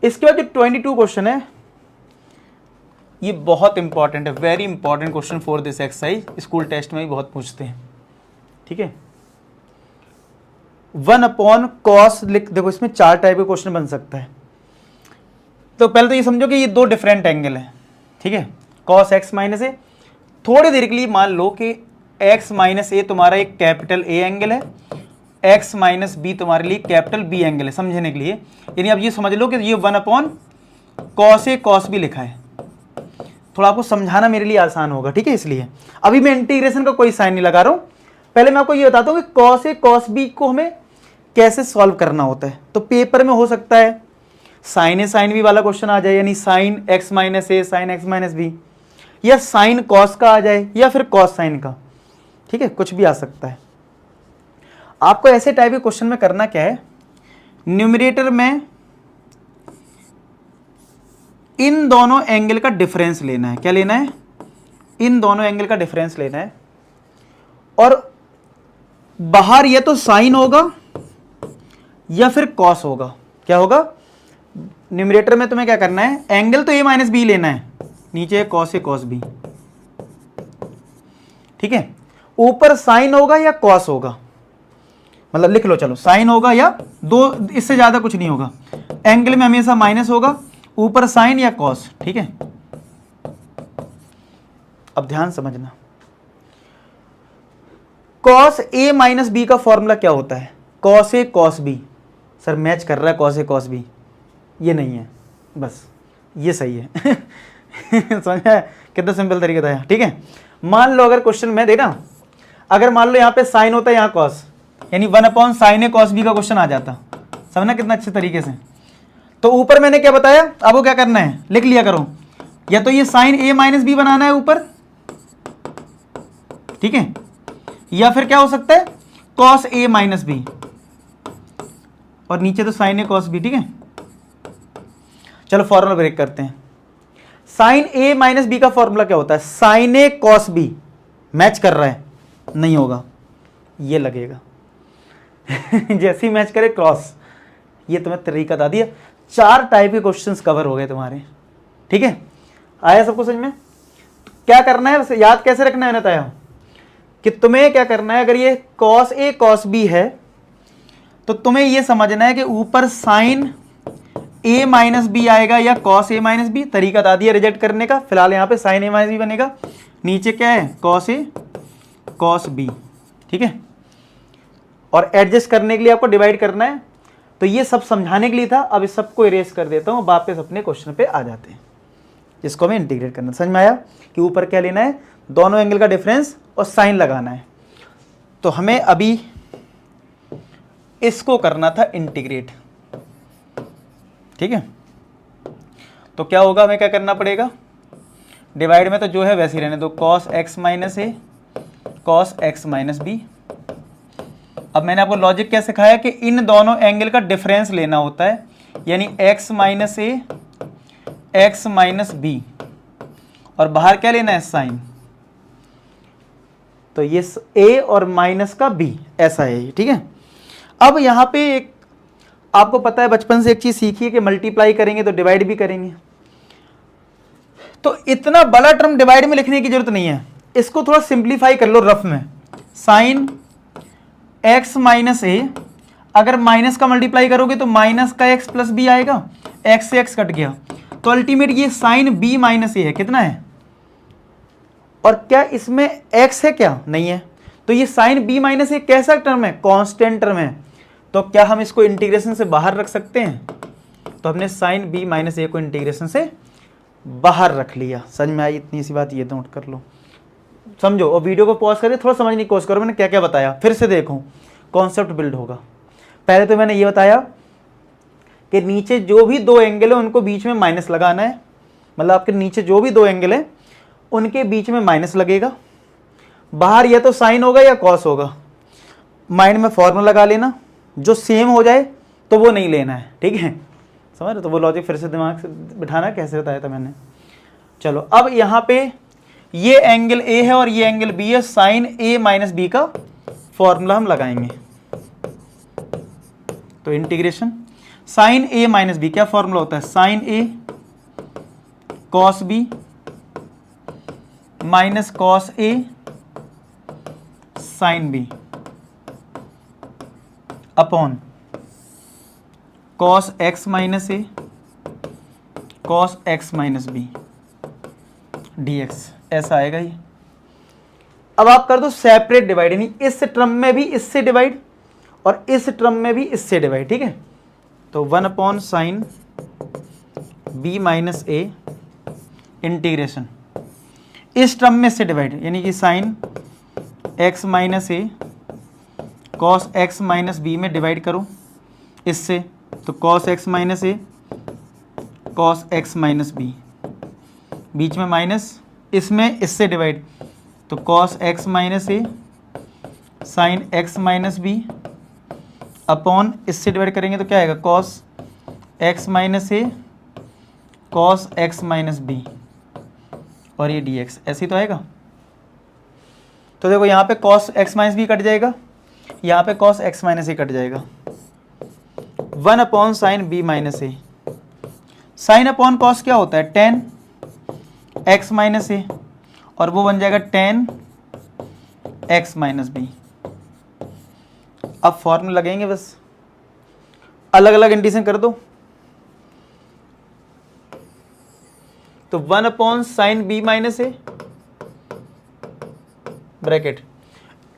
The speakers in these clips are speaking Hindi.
इसके बाद जो 22 क्वेश्चन है ये बहुत इंपॉर्टेंट है, very important question for this exercise, school test में भी बहुत पूछते हैं। ठीक है, 1/cos लिख, देखो इसमें 4 टाइप के क्वेश्चन बन सकता है। तो पहले तो ये समझो कि ये 2 डिफरेंट एंगल है। ठीक है, cos x माइनस ए, थोड़ी देर के लिए मान लो कि x माइनस ए तुम्हारा एक कैपिटल ए एंगल है, x माइनस बी तुम्हारे लिए कैपिटल बी एंगल है, समझने के लिए। यानी अब ये समझ लो कि ये 1/cos ए cos बी लिखा है। थोड़ा आपको समझाना मेरे लिए आसान होगा, ठीक है, इसलिए अभी मैं इंटीग्रेशन का कोई साइन नहीं लगा रहा हूं। पहले मैं आपको ये बताता हूं कि cos ए cos बी को हमें कैसे सॉल्व करना होता है। तो पेपर में हो सकता है साइन ए साइन बी वाला क्वेश्चन आ जाए, यानी sign x minus A sign x minus B, या साइन कॉस का आ जाए, या फिर कॉस साइन का। ठीक है, कुछ भी आ सकता है। आपको ऐसे टाइप के क्वेश्चन में करना क्या है, न्यूमरेटर में इन दोनों एंगल का डिफरेंस लेना है। क्या लेना है? इन दोनों एंगल का डिफरेंस लेना है, और बाहर या तो साइन होगा या फिर कॉस होगा। क्या होगा? न्यूमरेटर में तुम्हें क्या करना है, एंगल तो a माइनस बी लेना है, नीचे कॉस ए कॉस बी। ठीक है, ऊपर साइन होगा या कॉस होगा, मतलब लिख लो, चलो साइन होगा या दो, इससे ज्यादा कुछ नहीं होगा। एंगल में हमेशा माइनस होगा, ऊपर साइन या कॉस। ठीक है, अब ध्यान समझना, कॉस ए माइनस बी का फॉर्मूला क्या होता है? Cos A cos B. Sir match कर रहा है कॉस ए कॉस बी, ये नहीं है, बस ये सही है। समझा? कितना सिंपल तरीका था। ठीक है, मान लो अगर क्वेश्चन में देना, अगर मान लो यहाँ पे साइन होता है, यहाँ कॉस, यानी 1/sin ए cos b का क्वेश्चन आ जाता। समझना कितना अच्छे तरीके से। तो ऊपर मैंने क्या बताया, अब वो क्या करना है, लिख लिया करो, या तो ये साइन ए माइनस बी बनाना है ऊपर, ठीक है, या फिर क्या हो सकता है cos a माइनस बी, और नीचे तो साइन ए cos b। ठीक है, चलो फॉर्मूला ब्रेक करते हैं। साइन ए माइनस बी का फॉर्मूला क्या होता है? साइन ए cos b। मैच कर रहा है? नहीं होगा, ये लगेगा। जैसे ही मैच करे क्रॉस। ये तुम्हें तरीका बता दिया। 4 टाइप के क्वेश्चंस कवर हो गए तुम्हारे। ठीक है, आया सबको समझ में? तो क्या करना है, वैसे याद कैसे रखना है, बताया कि तुम्हें क्या करना है, अगर ये cos a cos b है तो तुम्हें ये समझना है कि ऊपर साइन a माइनस बी आएगा या cos a माइनस बी। तरीका बता दिया रिजेक्ट करने का। फिलहाल यहाँ पे साइन a माइनस बी बनेगा, नीचे क्या है cos a cos b। ठीक है, और एडजस्ट करने के लिए आपको डिवाइड करना है। तो ये सब समझाने के लिए था, अब इस सबको इरेज कर देता हूँ, वापस अपने क्वेश्चन पे आ जाते हैं, जिसको हमें इंटीग्रेट करना। समझ में आया कि ऊपर क्या लेना है, दोनों एंगल का डिफरेंस और साइन लगाना है। तो हमें अभी इसको करना था इंटीग्रेट। ठीक है, तो क्या होगा, हमें क्या करना पड़ेगा, डिवाइड में तो जो है वैसे ही रहने दो, cos x माइनस ए cos x माइनस बी। अब मैंने आपको लॉजिक क्या सिखाया कि इन दोनों एंगल का डिफरेंस लेना होता है, यानी x माइनस ए x माइनस बी, और बाहर क्या लेना है साइन। तो ये a और माइनस का b, ऐसा है। ठीक है, अब यहाँ पे एक आपको पता है, बचपन से एक चीज सीखी है कि मल्टीप्लाई करेंगे तो डिवाइड भी करेंगे। तो इतना बड़ा टर्म डिवाइड में लिखने की जरूरत नहीं है, इसको थोड़ा सिंप्लीफाई कर लो रफ में। साइन x माइनस ए, अगर माइनस का मल्टीप्लाई करोगे तो माइनस का x प्लस बी आएगा, x से x कट गया, तो अल्टीमेट ये साइन b माइनस ए है, कितना है, और क्या इसमें x है? क्या नहीं है। तो ये साइन b माइनस ए कैसा टर्म है? कांस्टेंट टर्म है। तो क्या हम इसको इंटीग्रेशन से बाहर रख सकते हैं? तो हमने साइन b माइनस ए को इंटीग्रेशन से बाहर रख लिया। समझ में आई इतनी सी बात, ये नोट कर लो, समझो, और वीडियो को पॉज करके थोड़ा समझने की कोशिश करो मैंने क्या क्या बताया, फिर से देखो, कॉन्सेप्ट बिल्ड होगा। पहले तो मैंने ये बताया कि नीचे जो भी 2 एंगल है उनको बीच में माइनस लगाना है, मतलब आपके नीचे जो भी 2 एंगल है उनके बीच में माइनस लगेगा। बाहर या तो साइन होगा या कॉस होगा। माइंड में फॉर्मूला लगा लेना, जो सेम हो जाए तो वो नहीं लेना है। ठीक है, समझ रहे? तो वो लॉजिक फिर से दिमाग से बिठाना, कैसे बताया था मैंने। चलो, अब यहाँ पे ये एंगल A है और ये एंगल B है, साइन A माइनस बी का फॉर्मूला हम लगाएंगे। तो integration sine A minus B, क्या फॉर्मूला होता है, sine A cos B minus cos A sine B upon cos x minus A cos x minus B d x, ऐसा आएगा ये। अब आप कर दो सेपरेट डिवाइड, यानी इस टर्म में भी इससे डिवाइड और इस टर्म में भी इससे डिवाइड, ठीक है। तो 1 upon sine B minus A integration इस टर्म में इससे डिवाइड, यानी कि sine x minus A cos x minus B में डिवाइड करो इससे, तो cos x minus A cos x minus B, बीच में माइनस, इसमें इससे डिवाइड, तो cos x minus A sine x minus B upon इससे डिवाइड करेंगे तो क्या आएगा, cos x minus A cos x minus B और ये डी एक्स, ऐसे ही तो आएगा। तो देखो यहाँ पे कॉस एक्स माइनस बी कट जाएगा, यहाँ पे कॉस एक्स माइनस ए कट जाएगा। 1 upon sine B minus A, sine upon cos क्या होता है, टेन एक्स माइनस ए, और वो बन जाएगा टेन एक्स माइनस बी। अब फॉर्मूला लगेंगे, बस अलग अलग इंटीग्रेशन कर दो। तो 1 upon sine B minus A bracket,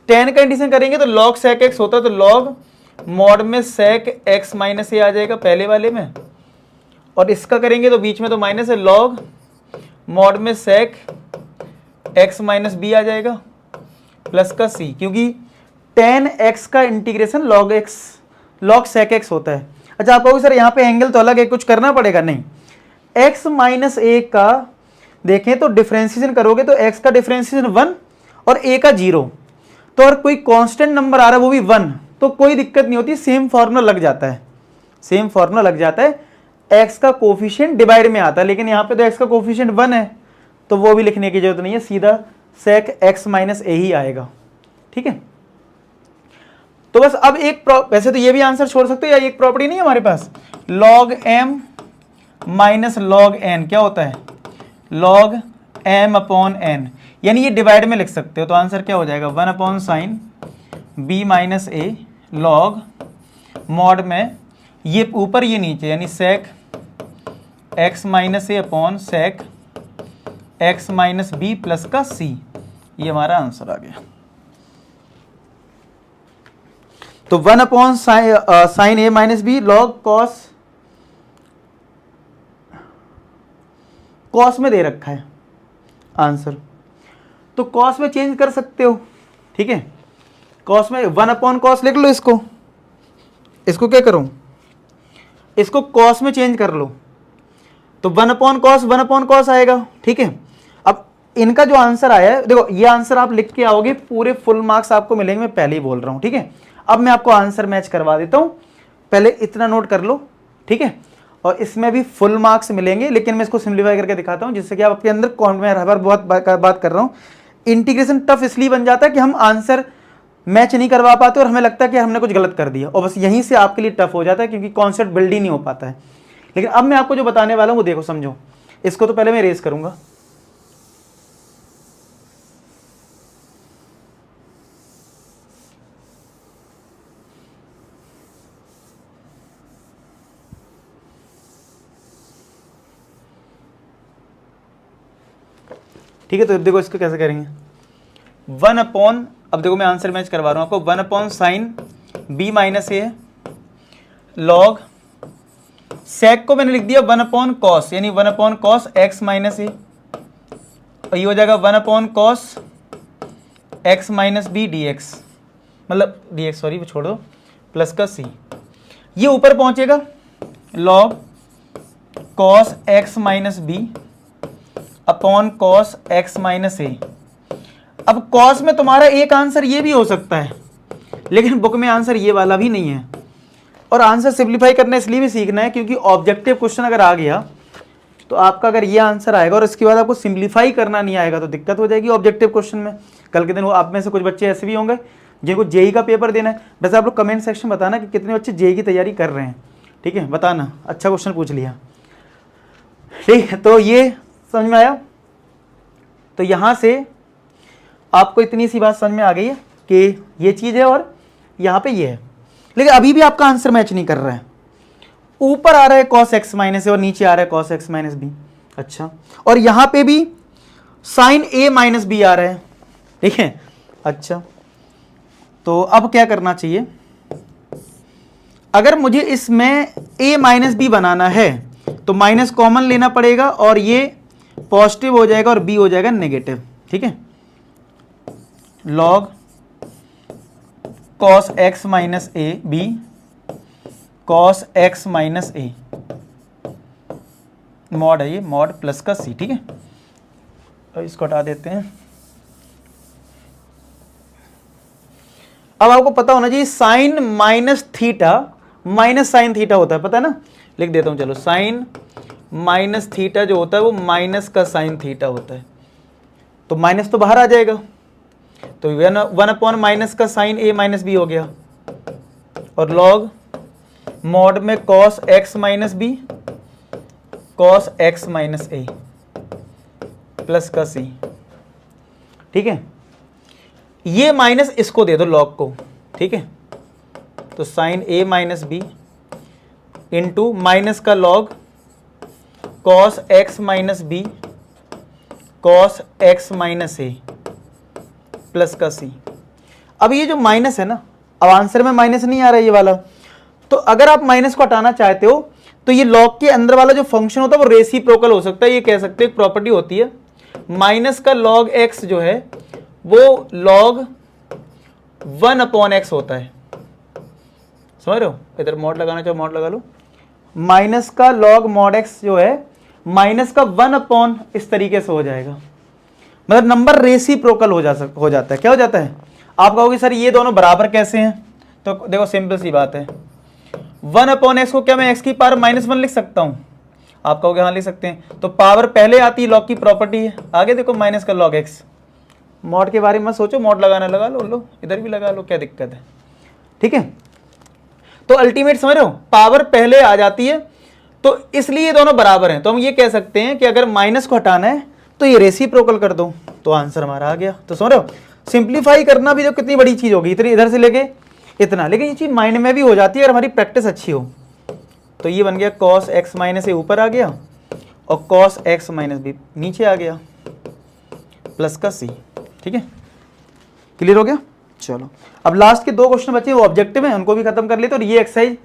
ten का इंटीग्रेशन करेंगे तो लॉग सेक एक्स होता है, तो लॉग मॉड में सेक एक्स माइनस ए आ जाएगा पहले वाले में, और इसका करेंगे तो बीच में तो माइनस है, लॉग मॉड में सेक एक्स माइनस बी आ जाएगा प्लस का सी, क्योंकि टेन एक्स का integration log x log sec x होता है। अच्छा आप कहोगे सर यहाँ पे एंगल तो अलग है, कुछ करना पड़ेगा, नहीं, एक्स माइनस ए का देखें तो डिफरेंशिएशन करोगे तो एक्स का डिफरेंशिएशन 1 और ए का 0, तो और कोई कांस्टेंट नंबर आ रहा है वो भी 1, तो कोई दिक्कत नहीं होती, सेम फार्मूला लग जाता है, सेम फार्मूला लग जाता है। एक्स का कोफिशिएंट डिवाइड में आता है, लेकिन यहाँ पे तो एक्स का कोफिशिएंट 1 है, तो वो भी लिखने की जरूरत नहीं है, सीधा सेक एक्स माइनस ए ही आएगा, ठीक है। तो बस अब एक वैसे तो ये भी आंसर छोड़ सकते हो, या एक प्रॉपर्टी नहीं है हमारे पास, log M minus log N क्या होता है, लॉग एम अपॉन एन, यानी ये डिवाइड में लिख सकते हो, तो आंसर क्या हो जाएगा, 1 upon sine B minus A log mod में ये ऊपर ये नीचे, यानी sec x minus A upon sec x minus B plus का सी, ये हमारा आंसर आ गया। तो 1 upon sine A minus B log cos, cos में दे रखा है आंसर, तो कॉस में चेंज कर सकते हो, ठीक है। कॉस में 1 अपॉन कॉस लिख लो, इसको क्या करूं, इसको कॉस में चेंज कर लो, तो 1 अपॉन कॉस आएगा, ठीक है। अब इनका जो आंसर आया है, देखो ये आंसर आप लिख के आओगे, पूरे फुल मार्क्स आपको मिलेंगे, मैं पहले ही बोल रहा हूं, ठीक है। अब मैं आपको आंसर मैच करवा देता हूं, पहले इतना नोट कर लो, ठीक है, और इसमें भी फुल मार्क्स मिलेंगे, लेकिन मैं इसको सिंप्लीफाई करके दिखाता हूं, जिससे कि आप आपके अंदर मैं हर बार बहुत बात कर रहा हूं, इंटीग्रेशन टफ इसलिए बन जाता है कि हम आंसर मैच नहीं करवा पाते और हमें लगता है कि हमने कुछ गलत कर दिया, और बस यहीं से आपके लिए टफ हो जाता है, क्योंकि कॉन्सेप्ट बिल्ड ही नहीं हो पाता है। लेकिन अब मैं आपको जो बताने वाला हूं वो देखो, समझो, इसको तो पहले मैं रेज करूंगा, ठीक है। तो देखो इसको कैसे करेंगे, 1 अपॉन, अब देखो मैं आंसर मैच करवा रहा हूं आपको, 1 upon sine B minus A log sec को मैंने लिख दिया 1 अपॉन कॉस, यानी 1 upon cos x minus A, और ये हो जाएगा 1 upon cos x minus B d x, मतलब डी एक्स सॉरी वो छोड़ दो, प्लस का सी, ये ऊपर पहुंचेगा log cos x minus B upon cos x minus A. अब कॉस में तुम्हारा एक आंसर ये भी हो सकता है, लेकिन बुक में आंसर ये वाला भी नहीं है, और आंसर सिंप्लीफाई करना इसलिए भी सीखना है क्योंकि ऑब्जेक्टिव क्वेश्चन अगर आ गया तो आपका अगर ये आंसर आएगा और इसके बाद आपको सिंप्लीफाई करना नहीं आएगा तो दिक्कत हो जाएगी ऑब्जेक्टिव क्वेश्चन में। कल के दिन वो आप में से कुछ बच्चे ऐसे भी होंगे जिनको जेई का पेपर देना है। वैसे आप लोग कमेंट सेक्शन में बताना कि कितने बच्चे जेई की तैयारी कर रहे हैं, ठीक है, बताना, अच्छा क्वेश्चन पूछ लिया। ठीक है, तो ये समझ में आया। तो यहां से आपको इतनी सी बात समझ में आ गई है कि ये चीज़ है और यहाँ पे ये है, लेकिन अभी भी आपका आंसर मैच नहीं कर रहा है। ऊपर आ रहा है cos x माइनस ए और नीचे आ रहा है cos x माइनस बी। अच्छा, और यहाँ पे भी sin a माइनस बी आ रहा है, ठीक है। अच्छा, तो अब क्या करना चाहिए, अगर मुझे इसमें a माइनस बी बनाना है तो माइनस कॉमन लेना पड़ेगा और ये पॉजिटिव हो जाएगा और b हो जाएगा नेगेटिव, ठीक है। log cos x minus A B cos x minus A, mod है ये, मॉड प्लस का c, ठीक है। तो इसको हटा देते हैं। अब आपको पता होना चाहिए sine minus theta minus sine theta होता है, पता है ना, लिख देता हूं चलो। साइन माइनस थीटा जो होता है वो माइनस का साइन थीटा होता है, तो माइनस तो बाहर आ जाएगा, तो 1 अपॉन माइनस का साइन ए माइनस बी हो गया, और लॉग मॉड में cos x minus B cos x minus A plus का c, ठीक है। ये माइनस इसको दे दो लॉग को, ठीक है। तो sine A minus B into minus का log cos x minus B cos x minus A plus का c। अब ये जो माइनस है ना, अब आंसर में माइनस नहीं आ रहा है ये वाला, तो अगर आप माइनस को हटाना चाहते हो तो ये लॉग के अंदर वाला जो फंक्शन होता है वो रेसिप्रोकल हो सकता है। ये कह सकते हैं एक प्रॉपर्टी होती है, माइनस का log x जो है वो log 1 अपॉन एक्स होता है, समझ रहे हो। इधर मॉड लगाना चाहो मॉड लगा लो। माइनस का log मॉड x जो है माइनस का 1 अपॉन इस तरीके से हो जाएगा, मतलब नंबर रेसिप्रोकल हो जाता है। क्या हो जाता है, आप कहोगे सर ये दोनों बराबर कैसे हैं, तो देखो सिंपल सी बात है, 1 अपॉन एक्स को क्या मैं x की पावर -1 लिख सकता हूं, आप कहोगे हाँ लिख सकते हैं। तो पावर पहले आती है, लॉग की प्रॉपर्टी है, आगे देखो माइनस का log x। मॉड के बारे में मत सोचो, मॉड लगाना लगा लो, इधर भी लगा लो, क्या दिक्कत है, ठीक है। तो अल्टीमेट समझ रहे हो, पावर पहले आ जाती है, तो इसलिए ये दोनों बराबर हैं। तो हम ये कह सकते हैं कि अगर माइनस को हटाना है तो ये रेसिप्रोकल कर दो, तो आंसर हमारा आ गया। तो समझ रहे हो, सिंप्लीफाई करना भी तो कितनी बड़ी चीज होगी, इतनी इधर से लेके इतना, लेकिन ये चीज माइंड में भी हो जाती है अगर हमारी प्रैक्टिस अच्छी हो। तो ये बन गया cos x माइनस ए ऊपर आ गया और cos x माइनस बी नीचे आ गया प्लस का c, ठीक है। क्लियर हो गया। चलो अब लास्ट के 2 क्वेश्चन बचे, वो ऑब्जेक्टिव हैं, उनको भी खत्म कर लेते और ये एक्सरसाइज